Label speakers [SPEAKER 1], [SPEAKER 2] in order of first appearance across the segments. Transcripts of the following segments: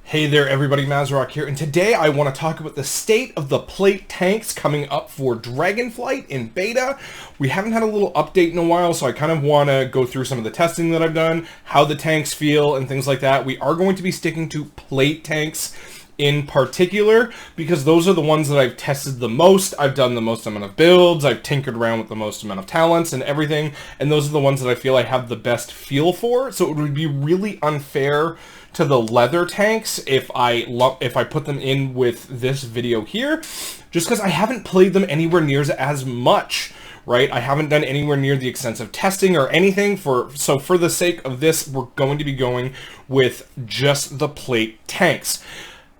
[SPEAKER 1] Hey there everybody, Mazrock here, and today I want to talk about the state of the plate tanks coming up for Dragonflight in beta. We haven't had a little update in a while, so I kind of want to go through some of the testing that I've done, how the tanks feel, and things like that. We are going to be sticking to plate tanks in particular, because those are the ones that I've tested the most. I've done the most amount of builds, I've tinkered around with the most amount of talents and everything, and those are the ones that I feel I have the best feel for. So it would be really unfair to the leather tanks if I put them in with this video here, just because I haven't played them anywhere near as much, right? I haven't done anywhere near the extensive testing or anything. So for the sake of this, we're going to be going with just the plate tanks.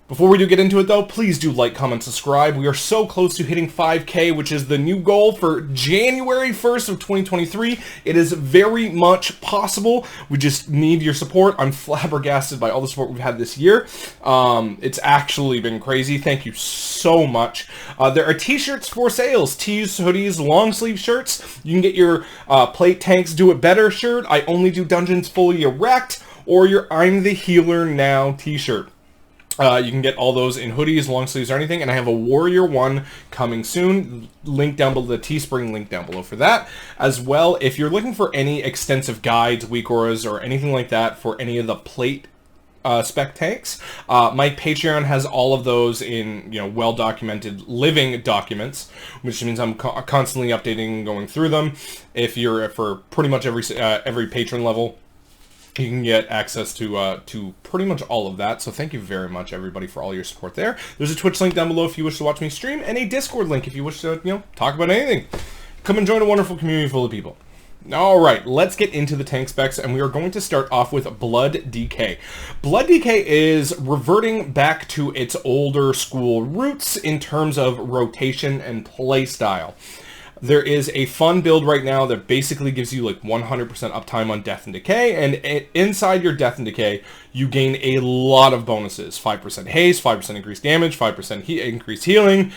[SPEAKER 1] Before we do get into it though, please do like, comment, subscribe. We are so close to hitting 5K, which is the new goal for January 1st of 2023. It is very much possible. We just need your support. I'm flabbergasted by all the support we've had this year. It's actually been crazy. Thank you so much. There are t-shirts for sales. Tees, hoodies, long sleeve shirts. You can get your Plate Tanks Do It Better shirt. I only do dungeons fully erect, or your I'm the Healer Now t-shirt. You can get all those in hoodies, long sleeves, or anything, and I have a Warrior one coming soon. Link down below, the Teespring link down below for that. As well, if you're looking for any extensive guides, weak auras, or anything like that for any of the plate spec tanks, my Patreon has all of those in, well-documented living documents, which means I'm constantly updating and going through them. If you're for pretty much every patron level, you can get access to pretty much all of that. So thank you very much, everybody, for all your support there. There's a Twitch link down below if you wish to watch me stream, and a Discord link if you wish to, talk about anything. Come and join a wonderful community full of people. All right, let's get into the tank specs, and we are going to start off with Blood DK. Blood DK is reverting back to its older school roots in terms of rotation and play style. There is a fun build right now that basically gives you like 100% uptime on Death and Decay, and inside your Death and Decay, you gain a lot of bonuses. 5% haste, 5% increased damage, 5% increased healing,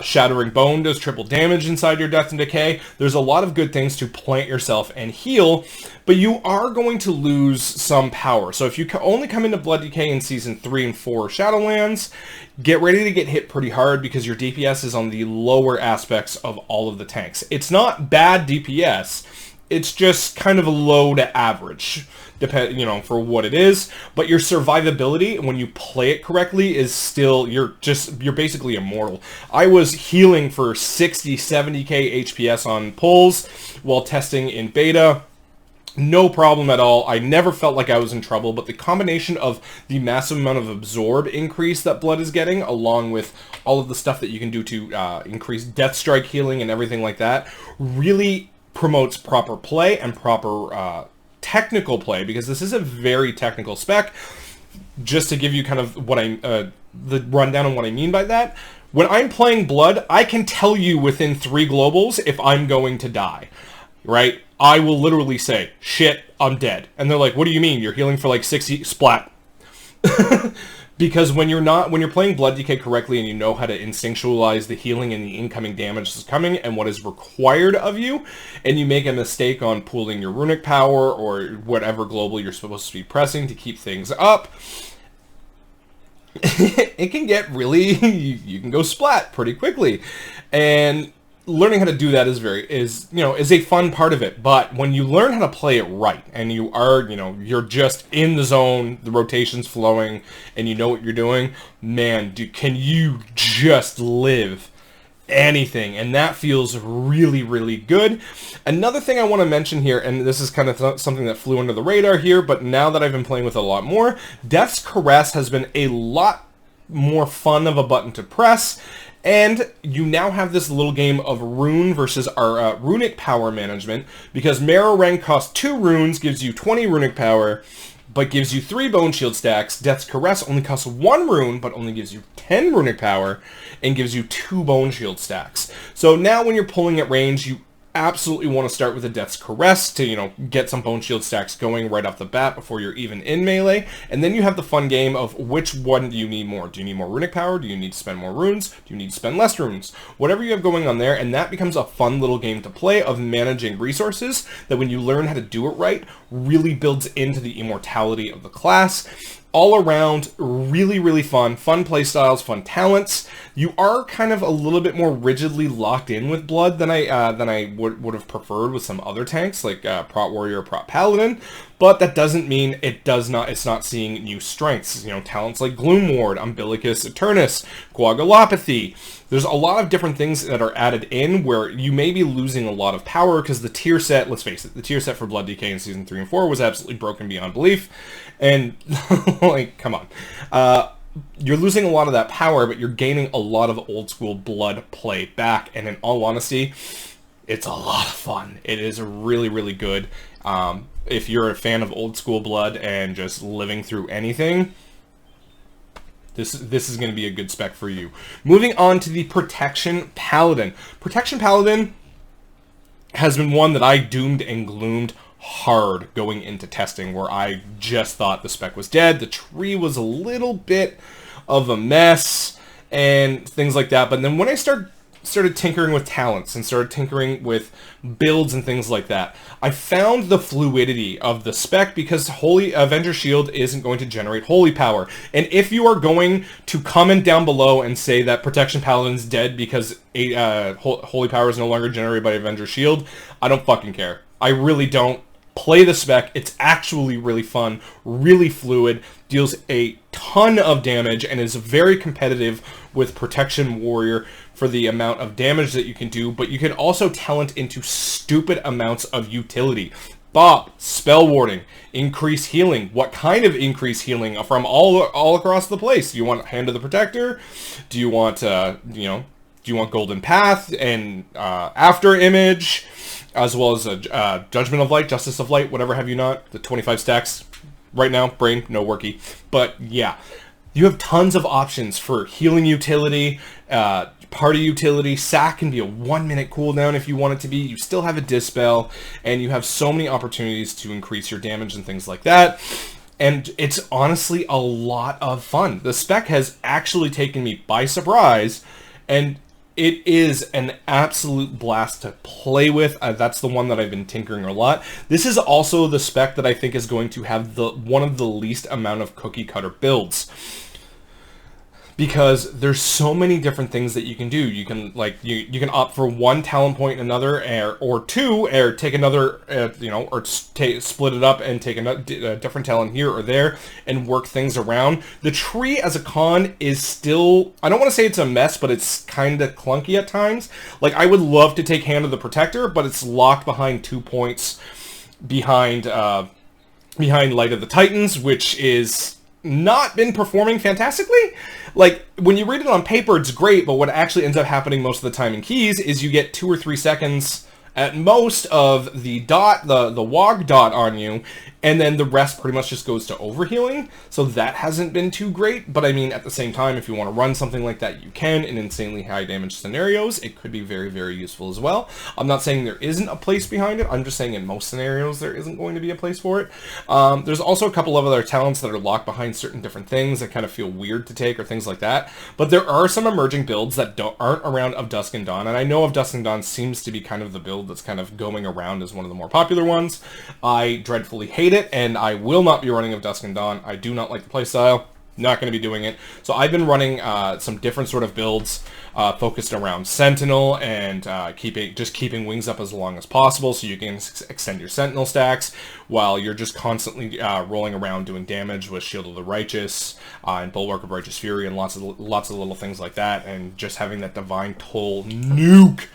[SPEAKER 1] Shattering Bone does triple damage inside your Death and Decay. There's a lot of good things to plant yourself and heal, but you are going to lose some power. So if you only come into Blood Decay in Season 3 and 4 Shadowlands, get ready to get hit pretty hard because your DPS is on the lower aspects of all of the tanks. It's not bad DPS, it's just kind of a low to average, for what it is. But your survivability, when you play it correctly, is still, you're basically immortal. I was healing for 60, 70k HPS on pulls while testing in beta. No problem at all. I never felt like I was in trouble, but the combination of the massive amount of absorb increase that Blood is getting, along with all of the stuff that you can do to increase Death Strike healing and everything like that, really promotes proper play and proper technical play, because this is a very technical spec. Just to give you kind of what the rundown on what I mean by that, when I'm playing Blood, I can tell you within 3 globals if I'm going to die, right? I will literally say, shit, I'm dead. And they're like, what do you mean? You're healing for like 60, splat. Because when you're playing Blood DK correctly and you know how to instinctualize the healing and the incoming damage that's coming and what is required of you, and you make a mistake on pooling your runic power or whatever global you're supposed to be pressing to keep things up, it can get really, you can go splat pretty quickly. And learning how to do that is a fun part of it. But when you learn how to play it right, and you are, you're just in the zone, the rotation's flowing, and you know what you're doing, man, can you just live anything, and that feels really, really good. Another thing I want to mention here, and this is kind of something that flew under the radar here, but now that I've been playing with it a lot more, Death's Caress has been a lot more fun of a button to press. And you now have this little game of rune versus our runic power management, because Marrow Rang costs 2 runes, gives you 20 runic power, but gives you 3 bone shield stacks. Death's Caress only costs 1 rune, but only gives you 10 runic power, and gives you 2 bone shield stacks. So now when you're pulling at range, you absolutely want to start with a Death's Caress to, get some bone shield stacks going right off the bat before you're even in melee. And then you have the fun game of which one do you need more? Do you need more runic power? Do you need to spend more runes? Do you need to spend less runes? Whatever you have going on there, and that becomes a fun little game to play of managing resources that when you learn how to do it right, really builds into the immortality of the class. all around, really, really fun play styles, fun talents. You are kind of a little bit more rigidly locked in with blood than I would have preferred with some other tanks like Prot Warrior, Prot Paladin, but that doesn't mean it's not seeing new strengths. You know, talents like Gloom Ward, Umbilicus Eternus, Coagulopathy. There's a lot of different things that are added in where you may be losing a lot of power because the tier set, let's face it, the tier set for Blood DK in Season 3 and 4 was absolutely broken beyond belief. And, like, come on. You're losing a lot of that power, but you're gaining a lot of old school blood play back. And in all honesty, it's a lot of fun. It is really, really good. If you're a fan of old school blood and just living through anything, this is going to be a good spec for you. Moving on to the Protection Paladin. Protection Paladin has been one that I doomed and gloomed hard going into testing, where I just thought the spec was dead. The tree was a little bit of a mess and things like that. But then when I started tinkering with talents and started tinkering with builds and things like that, I found the fluidity of the spec, because Holy Avenger Shield isn't going to generate Holy Power. And if you are going to comment down below and say that Protection Paladin's dead because Holy Power is no longer generated by Avenger Shield, I don't fucking care. I really don't. Play the spec. It's actually really fun, really fluid, deals a ton of damage, and is very competitive with Protection Warrior for the amount of damage that you can do, but you can also talent into stupid amounts of utility. Bob, spell warding, increase healing. What kind of increase healing? From all across the place. Do you want Hand of the Protector? Do you want, do you want Golden Path and After Image? As well as Judgment of Light, Justice of Light, whatever have you not. The 25 stacks right now, brain, no worky. But yeah, you have tons of options for healing utility, party utility. Sack can be a 1-minute cooldown if you want it to be. You still have a Dispel, and you have so many opportunities to increase your damage and things like that. And it's honestly a lot of fun. The spec has actually taken me by surprise, and it is an absolute blast to play with. That's the one that I've been tinkering a lot. This is also the spec that I think is going to have one of the least amount of cookie cutter builds, because there's so many different things that you can do. You can you can opt for one talent point in another, or two, or take another, or split it up and take a different talent here or there and work things around. The tree as a con is still, I don't want to say it's a mess, but it's kind of clunky at times. Like, I would love to take Hand of the Protector, but it's locked behind 2 points behind Light of the Titans, which is not been performing fantastically. Like, when you read it on paper, it's great, but what actually ends up happening most of the time in keys is you get 2 or 3 seconds at most of the dot, the WOG dot on you, and then the rest pretty much just goes to overhealing. So that hasn't been too great, but I mean, at the same time, if you want to run something like that, you can in insanely high damage scenarios. It could be very, very useful as well. I'm not saying there isn't a place behind it. I'm just saying in most scenarios, there isn't going to be a place for it. There's also a couple of other talents that are locked behind certain different things that kind of feel weird to take or things like that. But there are some emerging builds that aren't around Of Dusk and Dawn, and I know Of Dusk and Dawn seems to be kind of the build that's kind of going around as one of the more popular ones. I dreadfully hate it, and I will not be running Of Dusk and Dawn. I do not like the playstyle. Not going to be doing it. So I've been running some different sort of builds focused around Sentinel and keeping wings up as long as possible, so you can extend your Sentinel stacks while you're just constantly rolling around doing damage with Shield of the Righteous and Bulwark of Righteous Fury and lots of little things like that, and just having that Divine Toll nuke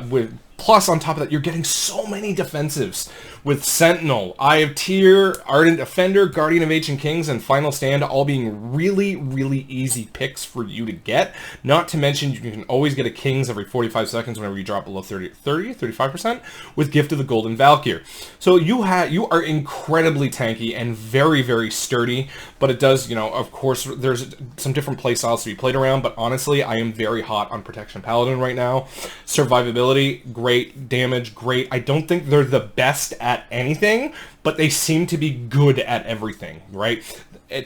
[SPEAKER 1] with. Plus, on top of that, you're getting so many defensives with Sentinel, Eye of Tyr, Ardent Defender, Guardian of Ancient Kings, and Final Stand all being really, really easy picks for you to get. Not to mention, you can always get a Kings every 45 seconds whenever you drop below 35% with Gift of the Golden Valkyr. So you are incredibly tanky and very, very sturdy, but it does, of course, there's some different play styles to be played around, but honestly, I am very hot on Protection Paladin right now. Survivability, great. Damage, great. I don't think they're the best at anything, but they seem to be good at everything, right?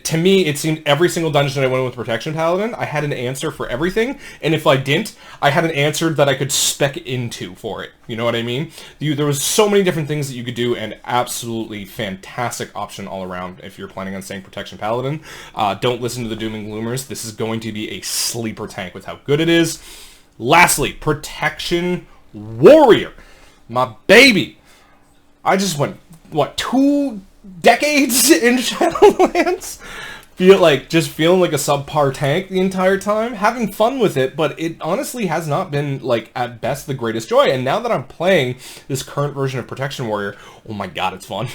[SPEAKER 1] to me, it seemed every single dungeon I went in with Protection Paladin, I had an answer for everything, and if I didn't, I had an answer that I could spec into for it. You know what I mean? There was so many different things that you could do, and absolutely fantastic option all around if you're planning on staying Protection Paladin. Don't listen to the doom and gloomers. This is going to be a sleeper tank with how good it is. Lastly, Protection Warrior. My baby. I just went, what, 2 decades in Shadowlands? Feeling like a subpar tank the entire time, having fun with it, but it honestly has not been, like, at best the greatest joy. And now that I'm playing this current version of Protection Warrior, oh my god, it's fun.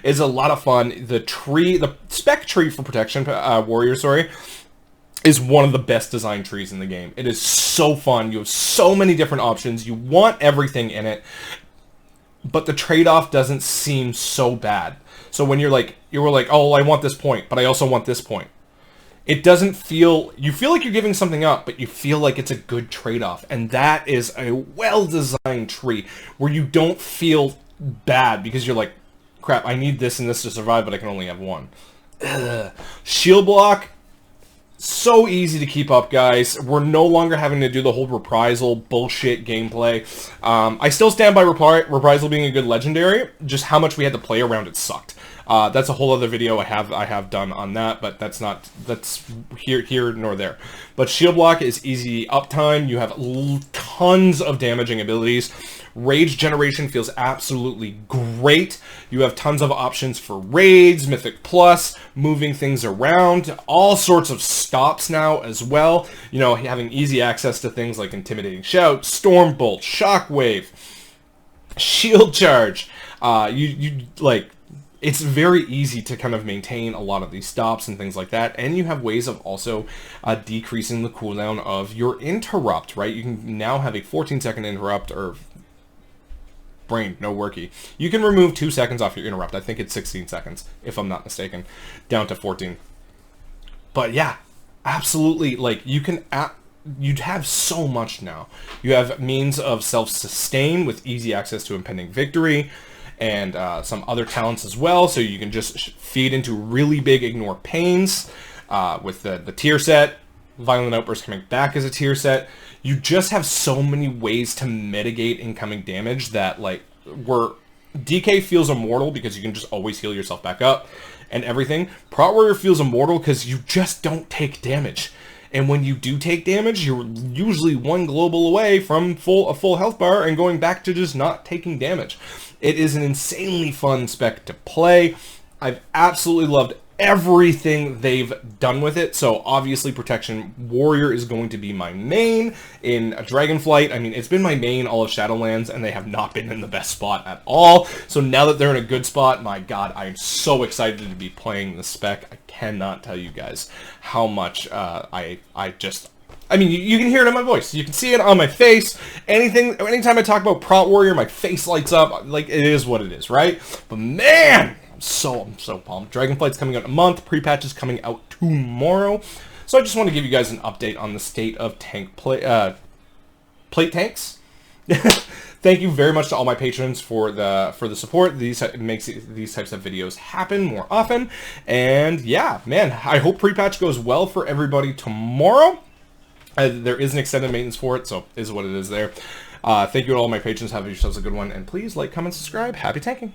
[SPEAKER 1] It's a lot of fun. The spec tree for Protection Warrior, is one of the best designed trees in the game. It is so fun. You have so many different options. You want everything in it, but the trade-off doesn't seem so bad. So when you were like, oh, I want this point, but I also want this point. It doesn't feel, you feel like you're giving something up, but you feel like it's a good trade-off. And that is a well-designed tree where you don't feel bad because you're like, crap, I need this and this to survive, but I can only have one. Ugh. Shield block, so easy to keep up, guys. We're no longer having to do the whole reprisal bullshit gameplay. I still stand by reprisal being a good legendary. Just how much we had to play around it sucked. That's a whole other video I have done on that, but that's here nor there. But shield block is easy uptime. You have tons of damaging abilities. Rage generation feels absolutely great. You have tons of options for raids, Mythic Plus, moving things around, all sorts of stops now as well. You know, having easy access to things like Intimidating Shout, Storm Bolt, Shockwave, Shield Charge. It's very easy to kind of maintain a lot of these stops and things like that, and you have ways of also decreasing the cooldown of your interrupt, right? You can now have a 14-second interrupt, or brain, no worky. You can remove 2 seconds off your interrupt. I think it's 16 seconds, if I'm not mistaken, down to 14. But yeah, absolutely, like, you'd have so much now. You have means of self-sustain with easy access to impending victory, and some other talents as well, so you can just feed into really big ignore pains with the tier set. Violent Outburst coming back as a tier set. You just have so many ways to mitigate incoming damage that, like, where DK feels immortal because you can just always heal yourself back up and everything. Prot Warrior feels immortal because you just don't take damage. And when you do take damage, you're usually one global away from a full health bar and going back to just not taking damage. It is an insanely fun spec to play. I've absolutely loved everything they've done with it. So obviously Protection Warrior is going to be my main in Dragonflight. I mean, it's been my main all of Shadowlands, and they have not been in the best spot at all. So now that they're in a good spot, my god, I am so excited to be playing the spec. I cannot tell you guys how much I mean, you can hear it in my voice. You can see it on my face. Anytime I talk about Prot Warrior, my face lights up. Like, it is what it is, right? But man, I'm so pumped. Dragonflight's coming out in a month. Pre-patch is coming out tomorrow. So I just want to give you guys an update on the state of plate tanks. Thank you very much to all my patrons for the support. It makes these types of videos happen more often. And yeah, man, I hope pre-patch goes well for everybody tomorrow. There is an extended maintenance for it, so is what it is there. Thank you to all my patrons. Have yourselves a good one, and please like, comment, subscribe. Happy tanking!